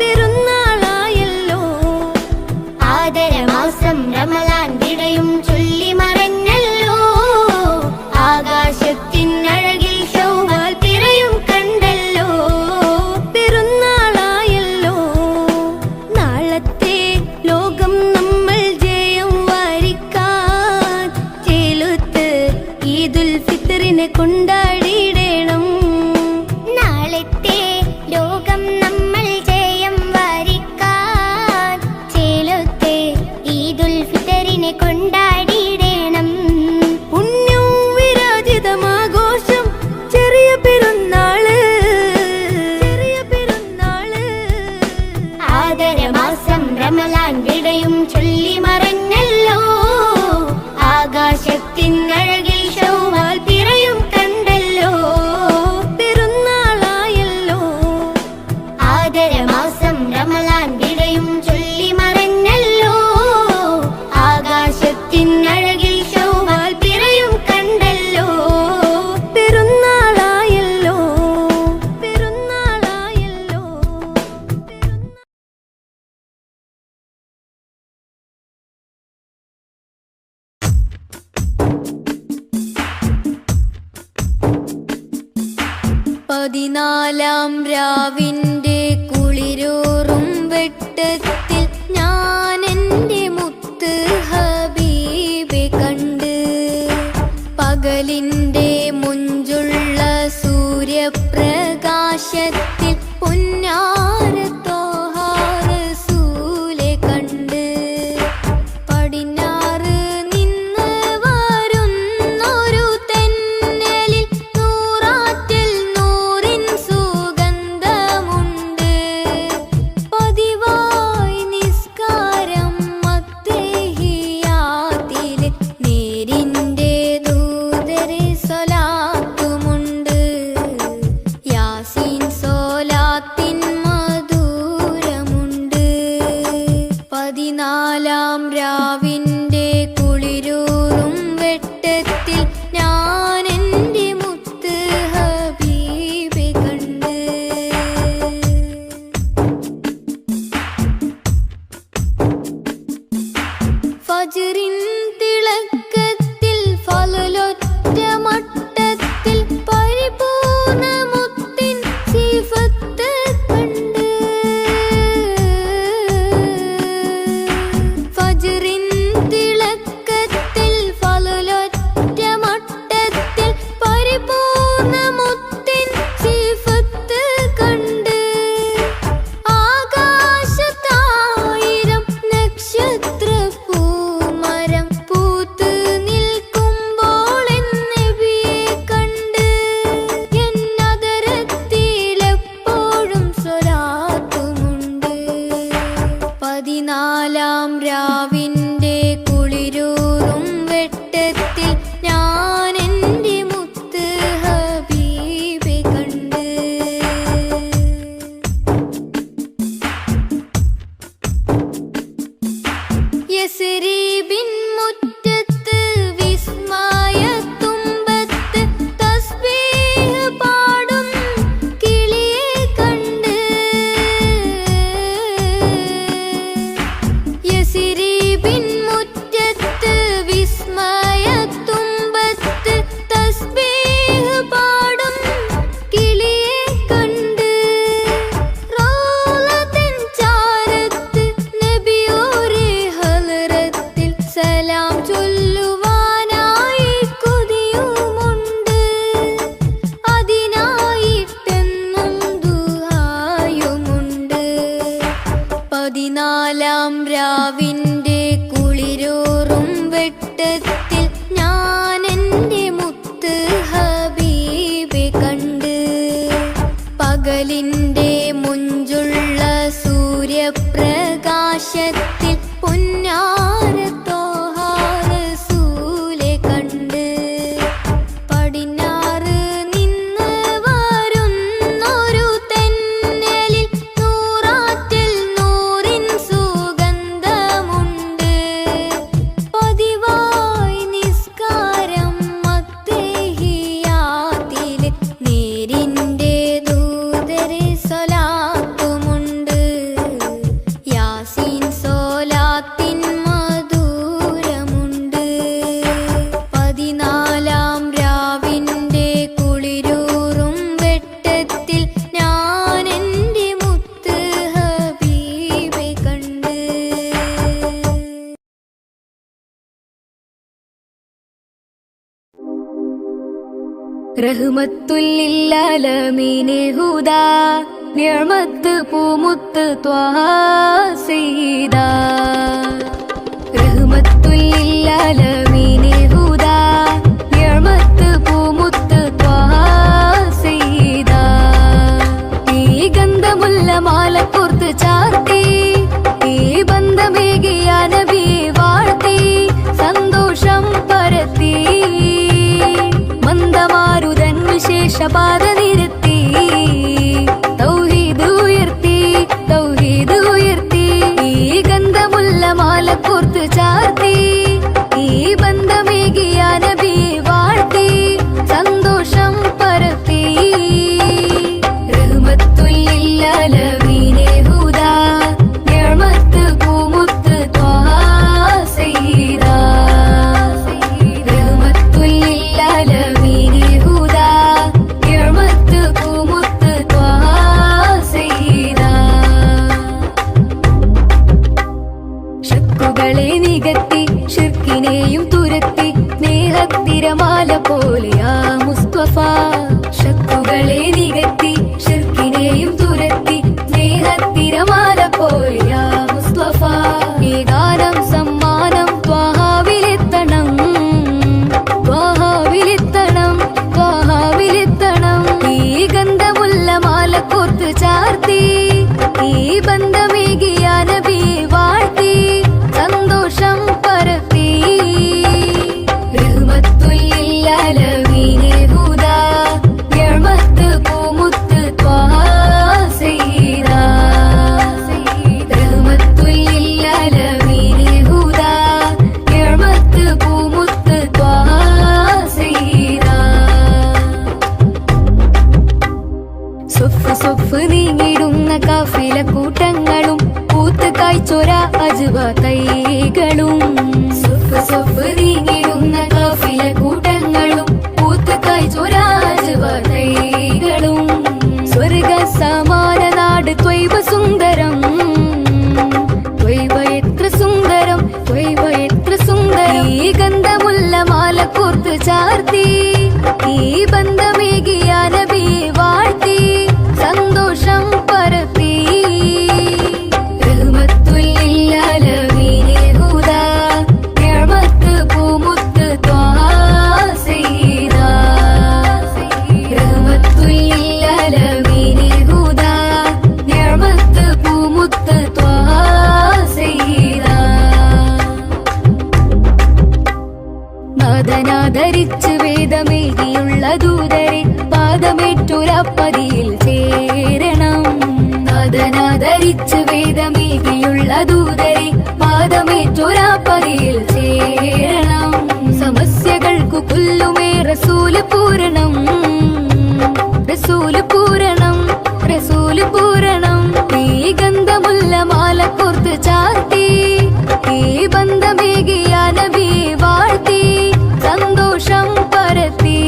പെരുന്നാളായല്ലോ. ആദരമാസം റമളാൻ വിടയും ചൊല്ലി മറഞ്ഞല്ലോ, ആകാശത്തിനഴകിൽ ശൗവാൽ പിറയും കണ്ടല്ലോ, പെരുന്നാളായല്ലോ. നാളത്തെ ലോകം നമ്മൾ ജയം വാരിക്കാൻ ചേലുത്ത് ഈദുൽ ഫിത്റിനെ കൊണ്ടാടിയിടണം. നാളത്തെ ലോകം നമ്മൾ ജയം വാരിക്കാൻ ചേലൊത്ത് ഈദുൽ ഫിത്റിനെ കൊണ്ടാടിയിടണം. പുണ്യവും വിരാജിതമാഘോഷം ചെറിയ പെരുന്നാള് ചെറിയ പെരുന്നാള്. ആദരമാസം റമളാൻ വിടയും ചൊല്ലി മറഞ്ഞല്ലോ, ആകാശത്തിനഴകിൽ ശൗവാൽ പിറയും കണ്ടല്ലോ, പെരുന്നാളായല്ലോ. ആദരമാസം റമളാൻ വിടയും ചൊല്ലി മറഞ്ഞല്ലോ, ആകാശത്തിനഴകിൽ ശൗവാൽ പിറയും കണ്ടല്ലോ, പെരുന്നാളായല്ലോ പെരുന്നാളായല്ലോ. പതിനാലാം രാവിന്റെ കുളിരൂറും വെട്ടത്തിൽ ഞാൻ എൻ്റെ മുത്ത് ഹബീബെ കണ്ട്, പകലിൻ്റെ മുഞ്ചുള്ള സൂര്യപ്രകാശത്തിൽ പൊന്നാര തോഹ 14-ാം രാവിന്റെ കുളിരൂറും വെട്ടത്തിൽ ഞാൻ എൻ്റെ മുത്ത് ഹബീബെ കണ്ട്. ഫജ്റിൻ തിളക്കത്തിൽ ഫളലൊറ്റ മട്ടത്തിൽ പരിപൂർണ മുത്തിൻ സിഫത്ത് കണ്ട്. ഫജ്റിൻ തിളക്കത്തിൽ ഫളലൊറ്റ മട്ടത്തിൽ പരിപൂർണ മുത്തിൻ സിഫത്ത് കണ്ട്. ആകാശത്തായിരം നക്ഷത്ര പൂമരം പൂത്ത് നിൽക്കുമ്പോൾ നബിയെ കണ്ട്. എന്നതരത്തിലെപ്പോഴും സ്വലാത്തുമുണ്ട്. 14-ാം രാവിന്റെ കുളിരൂറും വെട്ടത്തിൽ ഞാൻ എൻ്റെ മുത്ത് ഹബീബെ കണ്ട്. യസ്രീബിൻ മുറ്റത്ത് വിസ്മയത്തുമ്പത്ത് തസ്ബീഹ് പാടും കിളിയെ കണ്ട്. യസ്രീബിൻ മുറ്റത്ത് വിസ്മയത്തുമ്പത്ത് തസ്ബീഹ് പാടും കിളിയെ കണ്ട്. റൗളത്തിൻ ചാരത്ത് നബിയോരെ ഹളറത്തിൽ സലാം ചൊല്ലുവാനായി കൊതിയുമുണ്ട്. അതിനായിട്ടെന്നും ദുആയുമുണ്ട്. 14-ാം രാവിന്റെ കുളിരൂറും വെട്ടത്തിൽ ഞാൻ എൻ്റെ മുത്ത് ഹബീബെ കണ്ട്. പകലിന്റെ മുഞ്ചുള്ള സൂര്യപ്രകാശത്തിൽ പൊന്നാര ത്വാഹ റസൂലെ കണ്ട്. പടിഞ്ഞാറ് നിന്ന് വരുന്നൊരു തെന്നലിൽ നൂറാറ്റിൽ നൂറിൻ സുഗന്ധമുണ്ട്. പതിവായി നിസ്കാരം മത്തഹിയാത്തില് നേരിന്റെ ദൂതരെ സ്വലാത്തുമുണ്ട്. യാസീൻ സ്വലാത്തിൻ മധുരമുണ്ട്. 14-ാം രാവിന്റെ കുളിരൂറും വെട്ടത്തിൽ ഞാൻ എൻ്റെ മുത്ത് ഹബീബെ കണ്ട്. റഹ്മത്തുല്ലില്ലാലമീനെ ഹുദാ നിഅമത്ത് പൂമുത്ത് ത്വാഹ സയ്യിദാ. റഹ്മത്തുല്ലില്ലാലമീനെ ഹുദാ നിഅമത്ത് പൂമുത്ത് ത്വാഹ സയ്യിദാ. ഈ ഗന്ധമുള്ള മാല കോർത്ത് ചാർത്തി ഈ ബന്ധമേകിയ നബിയെ വാഴ്ത്തി സന്തോഷം പരത്തി. മന്ദമാരുതൻ വിശേഷപാത നിരത്തി തൗഹീദ് ഉയർത്തി തൗഹീദ് ഉയർത്തി. ഈ ഗന്ധമുള്ള മാല കോർത്ത് ചാർത്തി ഈ ബന്ധമേകിയ നബിയെ വാഴ്ത്തി സന്തോഷം പരത്തി. റഹ്മത്തുല്ലില്ലാലമീനെ ഹുദാ നിഅമത്ത് പൂമുത്ത് ത്വാഹ സയ്യിദാ. റഹ്മത്തുല്ലില്ലാലമീനെ ഹുദാ നിഅമത്ത് കായ്ച്ചൊര അജുവ തൈകളും സൊഫ് സൊഫ് നീങ്ങിടുന്ന കാഫില കൂട്ടങ്ങളും പൂത്ത് കായ്ച്ചൊര അജുവ തൈകളും സ്വർഗ സമാന നാട് ത്വയ്ബ സുന്ദരം ത്വയ്ബ എത്ര സുന്ദരം ത്വയ്ബ എത്ര സുന്ദരം ഈ ഗന്ധമുള്ള മാല കോർത്ത് ചാർത്തി ഈ ബന്ധമേകിയ നബി വാഴ്ത്തി സന്തോഷം പരത്തി റഹ്മത്തുൽ ലിൽ ആലമീൻ ഹുദാ നിഅമത്ത് പൂമുത്ത് ത്വാഹാ സയ്യിദാ റഹ്മത്തുൽ ലിൽ ആലമീൻ ഹുദാ നിഅമത്ത് പൂമുത്ത് ത്വാഹാ സയ്യിദാ നാദനാദരിച്ച് വേദമേകിയുള്ള ദൂതരെ പാദമേറ്റൊരപ്പതിയിൽ ചേരണം നാദനാദരിച്ച് വേദമേകിയുള്ള ദൂതരെ പാദമേറ്റൊരപ്പതിയിൽ ചേരണം സമസ്യകൾക്കു കൊല്ലുമേ റസൂല് പൂരണം റസൂല് പൂരണം റസൂല് പൂരണം ഈ ഗന്ധമുള്ള മാല കോർത്ത് ചാർത്തി ഈ ബന്ധമേകിയ നബി വാഴ്ത്തി സന്തോഷം പരത്തി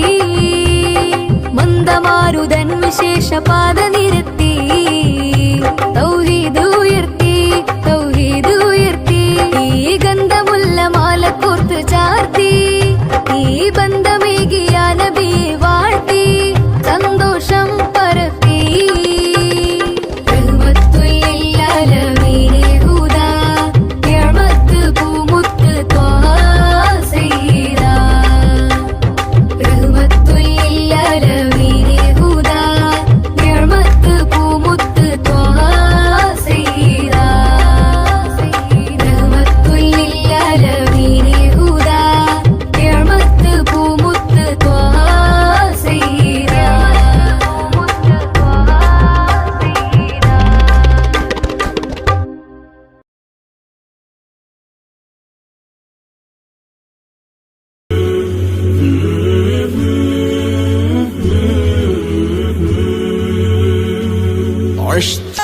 മന്ദമാരുതൻ വിശേഷ പാത നിരത്തി തൗഹീദ് ഉയർത്തി തൗഹീദ് ഉയർത്തി ഈ ഗന്ധമുള്ള മാല കോർത്ത് ചാർത്തി ഈ ബന്ധമേകിയ നബി വാഴ്ത്തി സന്തോഷം പരത്തി റഹ്മത്തുൽ ലിൽ ആലമീൻ ഹുദാ നിഅമത്ത് പൂമുത്ത് ത്വാഹാ സയ്യിദാ റഹ്മത്തുൽ ലിൽ ആലമീൻ ഹുദാ നിഅമത്ത് പൂമുത്ത് ത്വാഹാ സയ്യിദാ റഹ്മത്തുൽ ലിൽ ആലമീൻ ഹുദാ നിഅമത്ത് പൂമുത്ത് ത്വാഹാ സയ്യിദാ عشت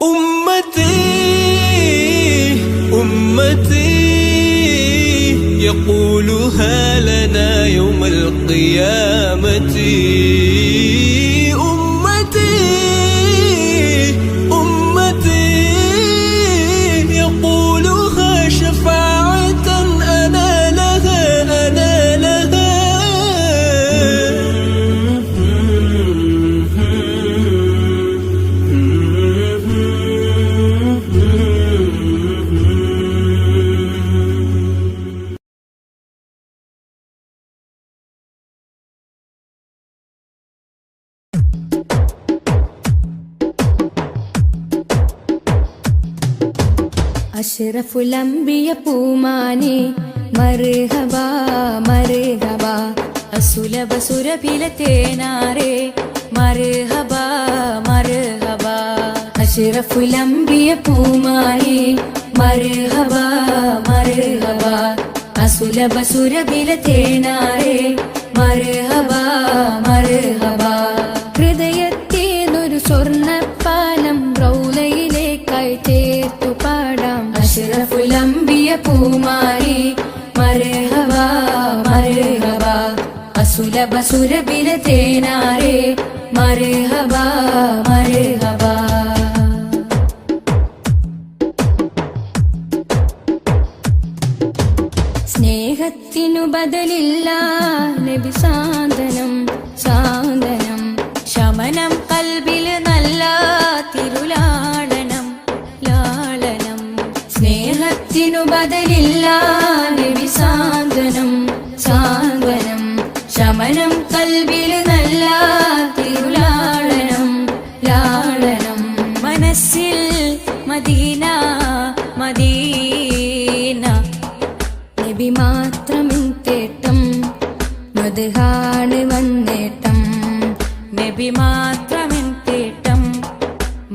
أمتي أمتي يقولها لنا يوم القيامة أمتي أمتي يقولها شفاعة أنا لها أنا لها അഷ്റഫുൽ അംബിയ പൂമാനെ മർഹബാ മർഹബാ അസുലഭ സുരഭില തേനാരെ മർഹബാ മർഹബാ അഷ്റഫുൽ അംബിയ പൂമാനെ മർഹബാ മർഹബാ അസുലഭ സുരഭില തേനാരെ മർഹബാ മർഹബാ ഹൃദയത്തേനൊരു സ്വർണ്ണപ്പാലം റൗലയിലേക്കായി ചേർത്തു പാടാം അഷ്റഫുൽ അംബിയ പൂമാരി മർഹബാ മർഹബാ അസുലഭ സുരഭില തേനാരെ മർഹബാ മർഹബാ സ്നേഹത്തിനു ബദലില്ല നബി സാന്ത്വനം സാന്ത്വനം ശമനം കൽബിൽ നല്ല തിരുലാളനം ലാളനം സ്നേഹത്തിനു ബദലില്ല നബി സാന്ത്വനം സാന്ത്വനം ശമനം കൽബിൽ നല്ല തിരുലാളനം ലാളനം മനസ്സിൽ മദീന മദീന നബി മാത്രമിൻ തേട്ടം മദ്ഹാണ് വന്നേട്ടം നബി മാത്രമിൻ തേട്ടം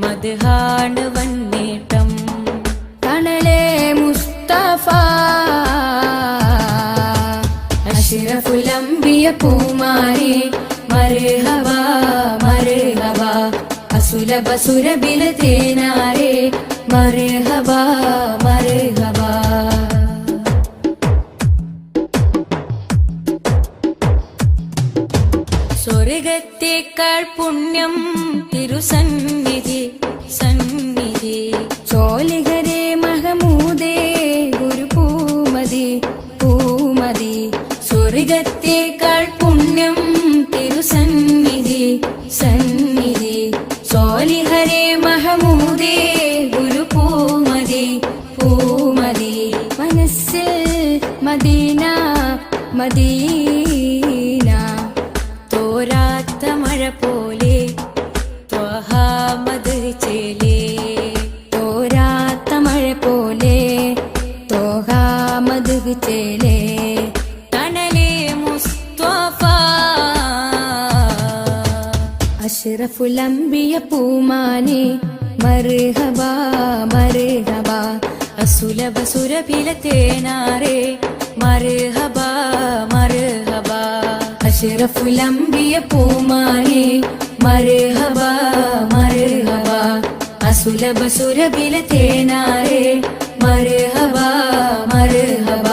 മദ്ഹാണ് വന്നേട്ടം തണലേ മുസ്തഫ അഷ്റഫുൽ അംബിയ പൂമാരി മർഹബാ മർഹബാ അസുലഭ സുരഭില തേനാരേ മർഹബ മർഹബ. സ്വർഗത്തേക്കാൾ പുണ്യം തിരുസന്നിധി സന്നിധി. ചോലിഹരേ മഹമൂദേ ഗുരു പൂമതി പൂമതി. സ്വർഗത്തേക്കാൾ പുണ്യം തിരുസന്നിധി സന്നിധി. ചോലിഹരേ മഹമൂദേ ഗുരു പൂമതി പൂമതി. മനസ്സിൽ മദീന മദീന തോരാത്ത മഴ പോലെ ത്വഹ മദ് ചേലേ. തോരാത്ത മഴ പോലെ ത്വഹ മദ് ചേലേ. തണലേ മുസ്തഫ അഷ്റഫുൽ അംബിയ പൂമാനെ മർഹബ മർഹബ. അസുലഭ സുരഭില തേനാരേ മർഹബ മർഹബ. അഷ്റഫുൽ അംബിയ പൂമാനെ മർഹബ മർഹബ. അസുലഭ സുരഭില തേനാരേ മർഹബ മർഹബ.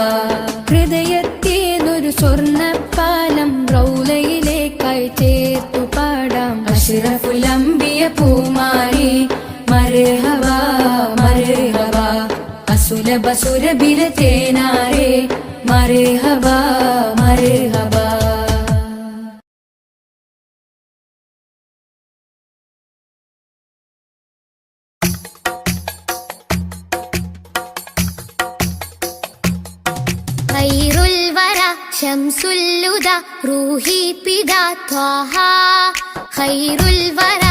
ഹൃദയത്തേതൊരു സ്വർണ്ണപ്പാലം റൗലയിലേക്കായി ചേർത്തു പാടാം. അഷ്റഫുൽ അംബിയ പൂമാനെ മർഹബ മർഹബ. അസുലഭ സുരഭില തേനാരേ മർഹബ മർഹബ. ഖൈറുൽ വറ ശംസുൽ ഹുദ റൂഹി പിദാ ത്വഹ. ഖൈറുൽ വറ